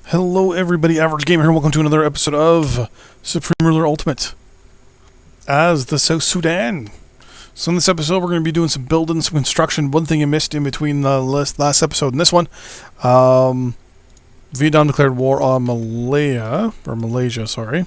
Hello everybody, Average Gamer here, welcome to another episode of Supreme Ruler Ultimate as the South Sudan. So in this episode we're going to be doing some building, some construction. One thing you missed in between the last episode and this one, Vietnam declared war on Malaysia, sorry.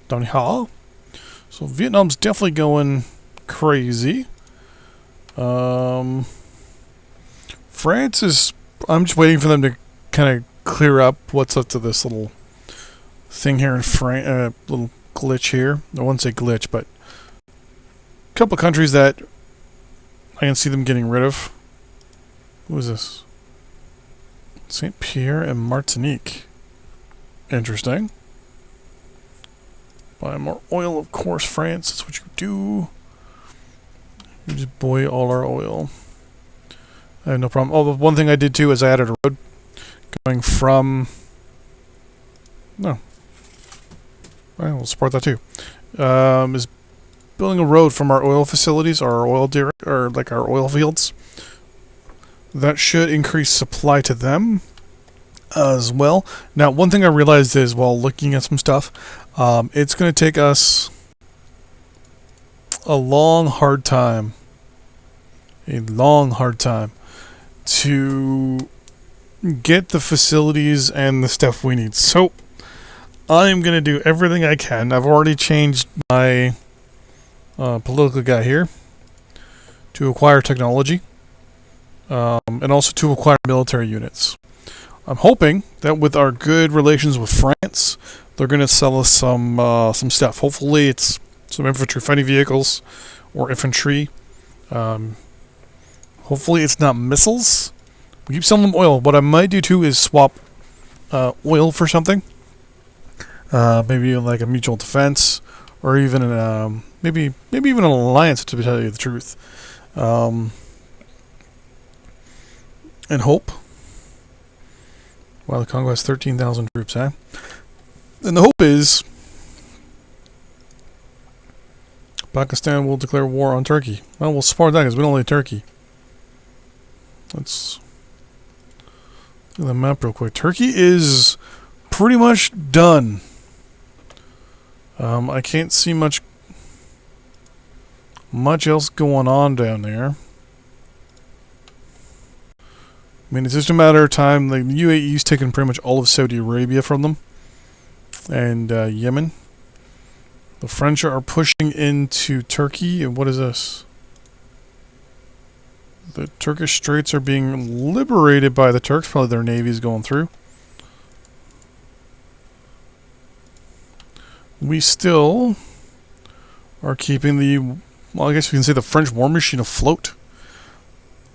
Down here. So Vietnam's definitely going crazy. France is, I'm just waiting for them to kind of clear up what's up to this little thing here in France, little glitch here. I wouldn't say glitch, but a couple of countries that I can see them getting rid of. Who is this? Saint Pierre and Martinique. Interesting. Buy more oil, of course, France. That's what you do. You just buy all our oil. I have no problem. Oh, the one thing I did too is I added a road going from... No. Well, we'll support that too. Is building a road from our oil facilities, our oil our oil fields. That should increase supply to them as well. Now, one thing I realized is while looking at some stuff, it's going to take us a long, hard time to get the facilities and the stuff we need. So I'm going to do everything I can. I've already changed my political guy here to acquire technology and also to acquire military units. I'm hoping that with our good relations with France, they're going to sell us some stuff. Hopefully it's some infantry fighting vehicles or infantry. Hopefully it's not missiles. We keep selling them oil. What I might do too is swap oil for something. Maybe like a mutual defense, or even maybe even an alliance, to tell you the truth. And hope. Wow, the Congo has 13,000 troops, eh? And the hope is Pakistan will declare war on Turkey. Well, we'll support that because we don't like Turkey. Let's look at the map real quick. Turkey is pretty much done. I can't see much else going on down there. I mean, it's just a matter of time. The UAE's taken pretty much all of Saudi Arabia from them, and Yemen. The French are pushing into Turkey. And what is this? The Turkish Straits are being liberated by the Turks. Probably their navy's going through. We still are keeping the, well, I guess you can say the French war machine afloat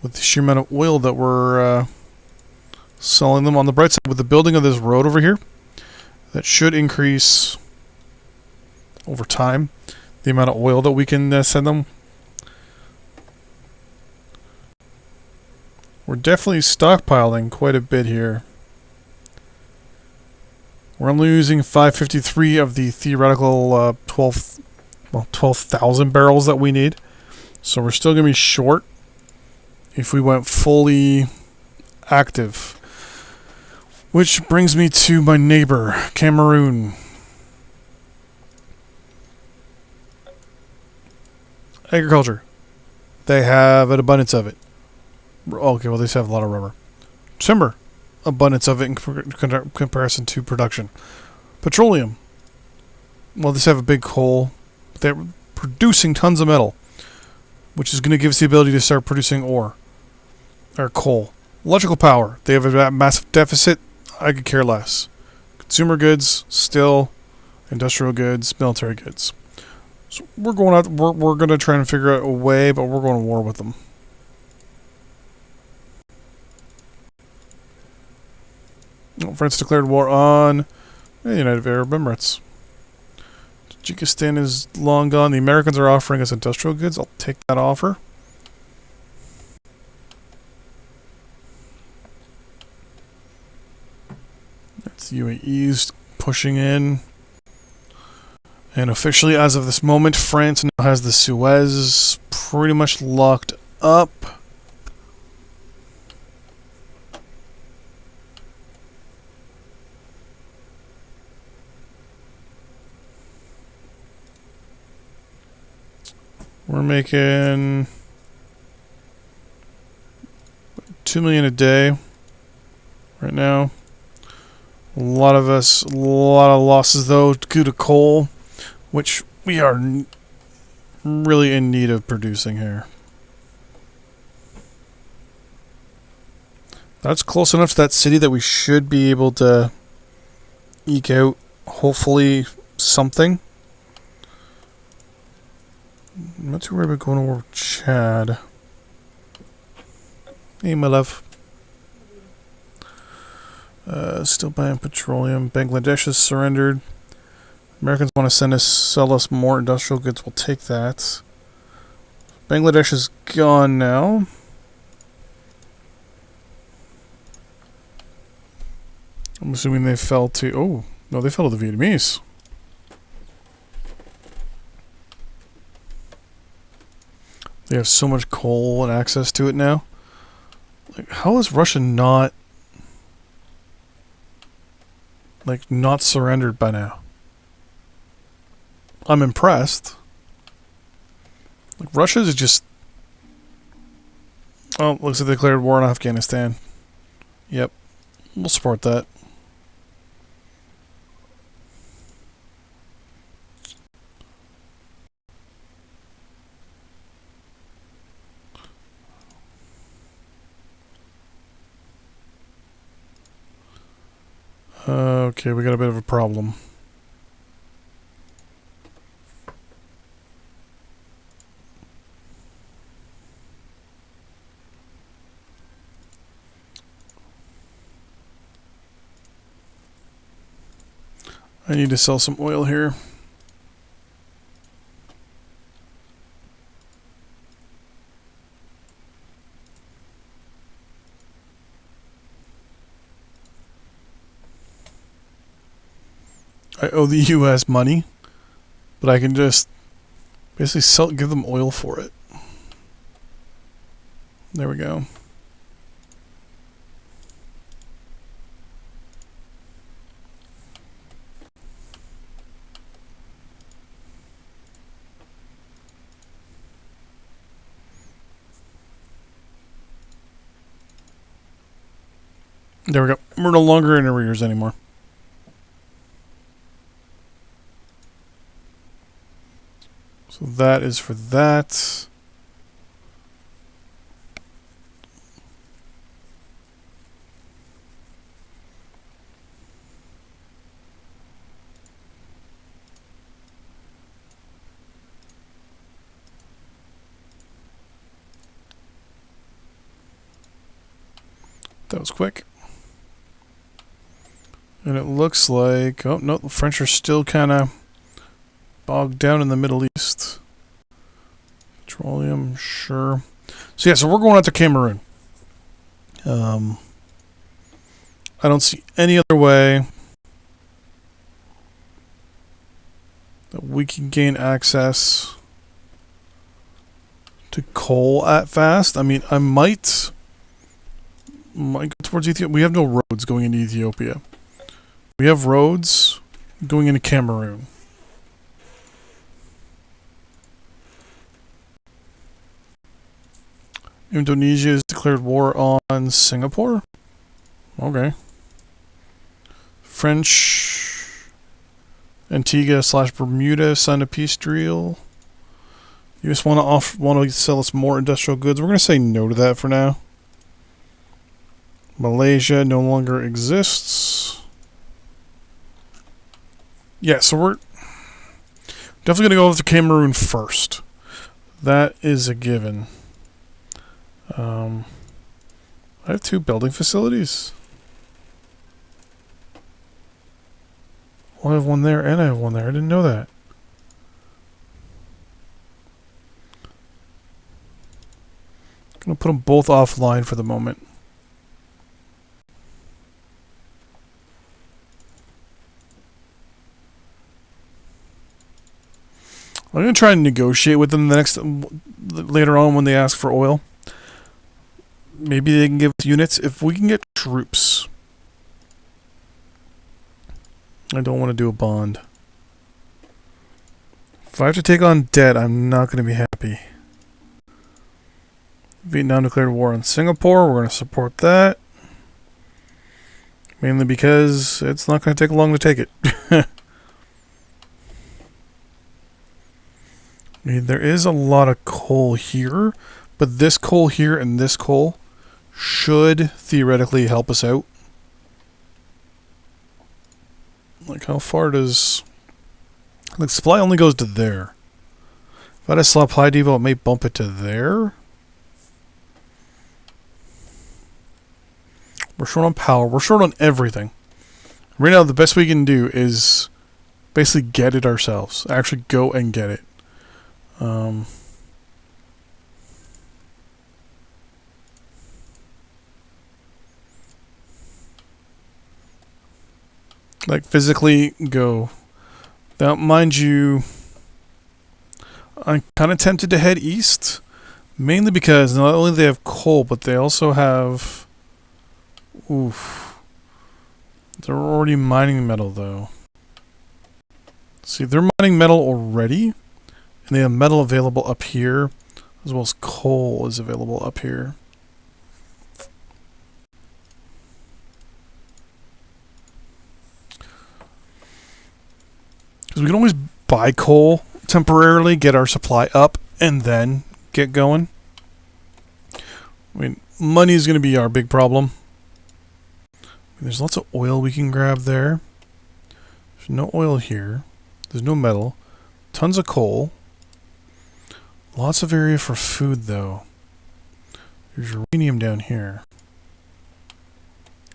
with the sheer amount of oil that we're selling them. On the bright side, with the building of this road over here, that should increase over time the amount of oil that we can send them. We're definitely stockpiling quite a bit here. We're only using 553 of the theoretical 12,000 barrels that we need. So we're still going to be short if we went fully active. Which brings me to my neighbor, Cameroon. Agriculture. They have an abundance of it. Okay, well, they just have a lot of rubber. Timber. Abundance of it in comparison to production. Petroleum. Well, they just have a big coal. They're producing tons of metal, which is going to give us the ability to start producing ore. Or coal. Electrical power. They have a massive deficit. I could care less. Consumer goods, still. Industrial goods, military goods. So we're going out. We're going to try and figure out a way, but we're going to war with them. France declared war on the United Arab Emirates. Tajikistan is long gone. The Americans are offering us industrial goods. I'll take that offer. That's UAE's pushing in. And officially, as of this moment, France now has the Suez pretty much locked up. We're making 2 million a day right now. A lot of losses though due to coal, which we are really in need of producing here. That's close enough to that city that we should be able to eke out, hopefully, something. I'm not too worried about going over Chad. Hey, my love. Still buying petroleum. Bangladesh has surrendered. Americans want to sell us more industrial goods. We'll take that. Bangladesh is gone now. I'm assuming they fell to... Oh, no, they fell to the Vietnamese. They have so much coal and access to it now. Like, how is Russia not surrendered by now? I'm impressed. Like, Russia is just... Oh, looks like they declared war on Afghanistan. Yep. We'll support that. Okay, we got a bit of a problem. I need to sell some oil here. I owe the US money, but I can just basically give them oil for it. There we go. There we go. We're no longer in arrears anymore. So that is for that. That was quick. And it looks like... Oh, no, the French are still kind of bogged down in the Middle East. Petroleum, sure. So yeah, so we're going out to Cameroon. I don't see any other way that we can gain access to coal at fast. I mean, I might go towards Ethiopia. We have no roads going into Ethiopia. We have roads going into Cameroon. Indonesia has declared war on Singapore. Okay. French Antigua/Bermuda signed a peace deal. You just want to sell us more industrial goods. We're going to say no to that for now. Malaysia no longer exists. Yeah, so we're definitely going to go with the Cameroon first. That is a given. I have 2 building facilities. Well, I have one there and I have one there. I didn't know that. I'm going to put them both offline for the moment. I'm going to try and negotiate with them later on when they ask for oil. Maybe they can give us units. If we can get troops. I don't want to do a bond. If I have to take on debt, I'm not going to be happy. Vietnam declared war on Singapore. We're going to support that. Mainly because it's not going to take long to take it. I mean, there is a lot of coal here, but this coal here and this coal should theoretically help us out. Like, how far does... Like, supply only goes to there. If I had a supply depot, it may bump it to there. We're short on power. We're short on everything. Right now, the best we can do is basically get it ourselves. Actually go and get it. Like, physically go. Now, mind you, I'm kind of tempted to head east. Mainly because not only do they have coal, but they also have... Oof. They're already mining metal, though. See, they're mining metal already. And they have metal available up here. As well as coal is available up here. Because we can always buy coal temporarily, get our supply up, and then get going. I mean, money is going to be our big problem. There's lots of oil we can grab there. There's no oil here. There's no metal. Tons of coal. Lots of area for food, though. There's uranium down here.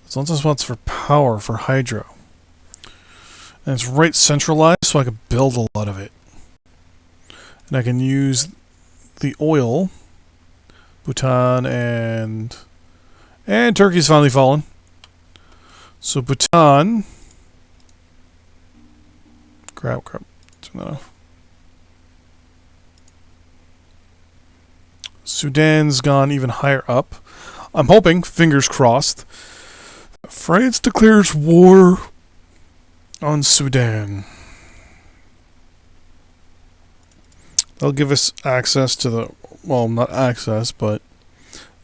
There's lots of spots for power, for hydro. And it's right centralized, so I can build a lot of it. And I can use the oil. Bhutan and Turkey's finally fallen. So Bhutan. Crap. Turn that off. Sudan's gone even higher up. I'm hoping, fingers crossed, France declares war on Sudan. They'll give us access to the... Well, not access, but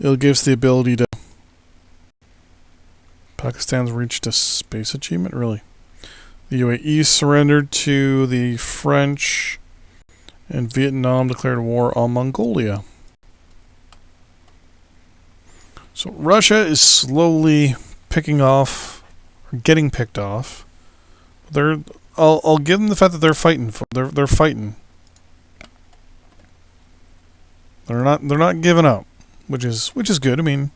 it'll give us the ability to... Pakistan's reached a space achievement? Really? The UAE surrendered to the French, and Vietnam declared war on Mongolia. So Russia is slowly picking off, or getting picked off. I'll give them the fact that they're fighting. They're fighting. They're not giving up, which is good. I mean,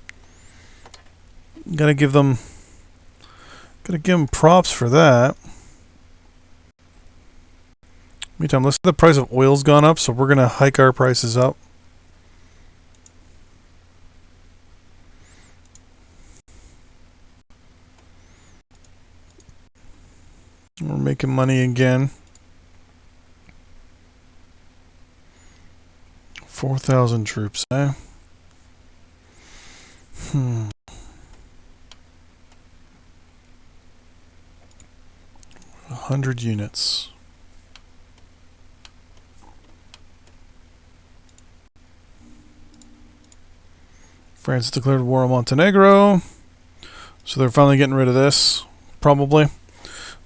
gotta give them props for that. Meantime, let's see, the price of oil's gone up, so we're gonna hike our prices up. We're making money again. 4,000 troops, eh? 100 units. France declared war on Montenegro. So they're finally getting rid of this, probably.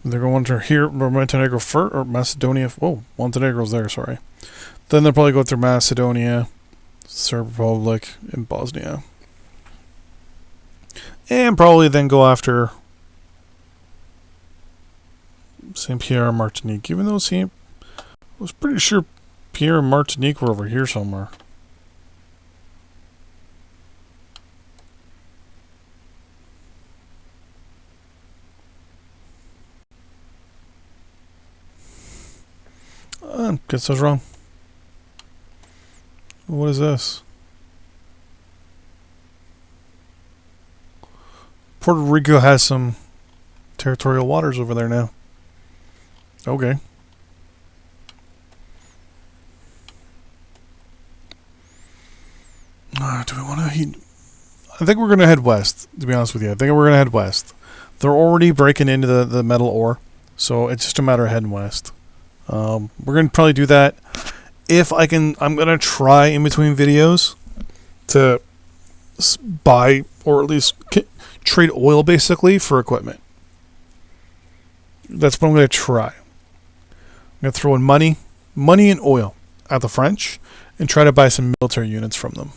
They're going to here, Montenegro first, or Macedonia. Whoa, Montenegro's there, sorry. Then they'll probably go through Macedonia, Serb Republic, and Bosnia. And probably then go after St. Pierre and Martinique. Even though I was pretty sure Pierre and Martinique were over here somewhere. Guess I was wrong. What is this? Puerto Rico has some territorial waters over there now. Okay. Do we want to heat? I think we're going to head west, to be honest with you. I think we're going to head west. They're already breaking into the metal ore, so it's just a matter of heading west. We're going to probably do that. If I can, I'm going to try in between videos to buy or at least trade oil basically for equipment. That's what I'm going to try. I'm going to throw in money and oil at the French and try to buy some military units from them.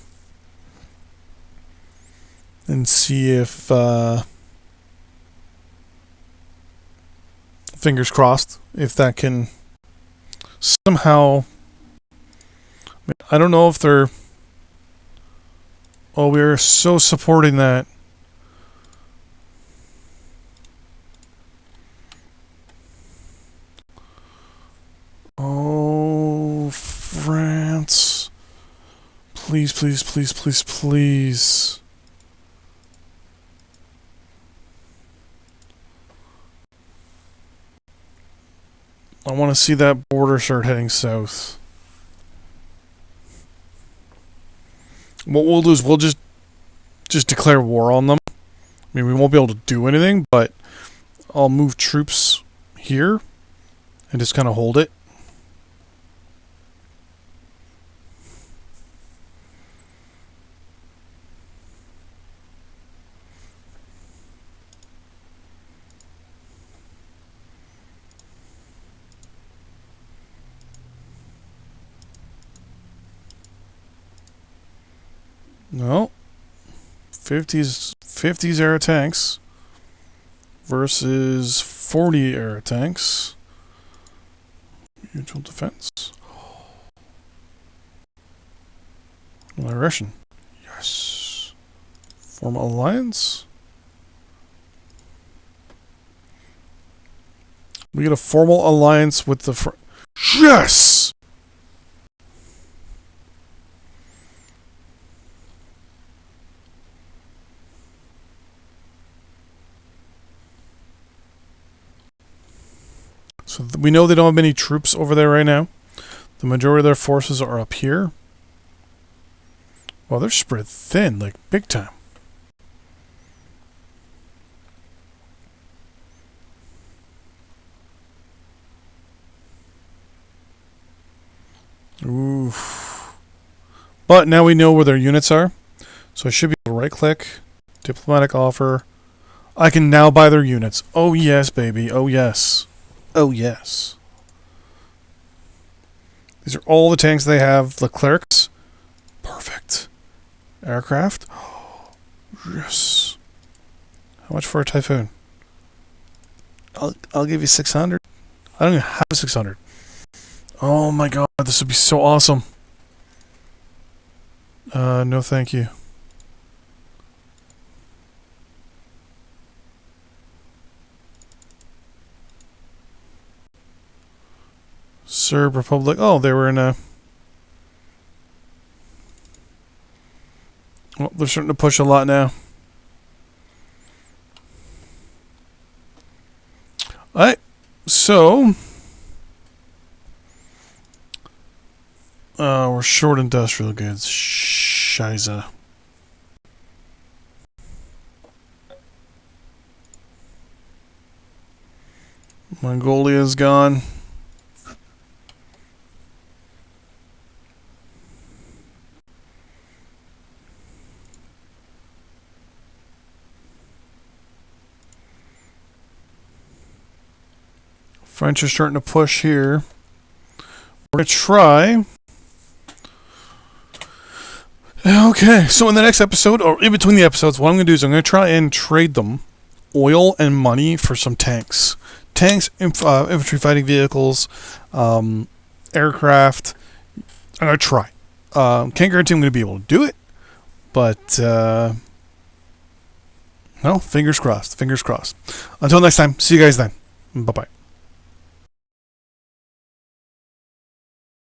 And see if, fingers crossed, if that can somehow... I don't know if they're... Oh, we're so supporting that. Oh, France. Please, please, please, please, please. I want to see that border start heading south. What we'll do is we'll just declare war on them. I mean, we won't be able to do anything, but I'll move troops here and just kind of hold it. No. 50s era tanks versus 40 era tanks. Mutual defense. Russian. Yes. Form alliance. We get a formal alliance with the Yes! So we know they don't have many troops over there right now. The majority of their forces are up here. Well, they're spread thin, like big time. Oof. But now we know where their units are. So I should be able to right click, diplomatic offer. I can now buy their units. Oh yes, baby. Oh yes. Oh yes. These are all the tanks they have. Leclerc's. Perfect. Aircraft. Oh, yes. How much for a Typhoon? I'll give you 600. I don't even have 600. Oh my god, this would be so awesome. No thank you. Serb Republic. Oh, they were in a... Well, they're starting to push a lot now. Alright, so... we're short industrial goods. Shiza. Mongolia's gone. French are starting to push here. We're going to try. Okay, so in the next episode, or in between the episodes, what I'm going to do is I'm going to try and trade them oil and money for some tanks. Tanks, infantry fighting vehicles, aircraft. I'm going to try. Can't guarantee I'm going to be able to do it, but, well, fingers crossed, fingers crossed. Until next time, see you guys then. Bye-bye.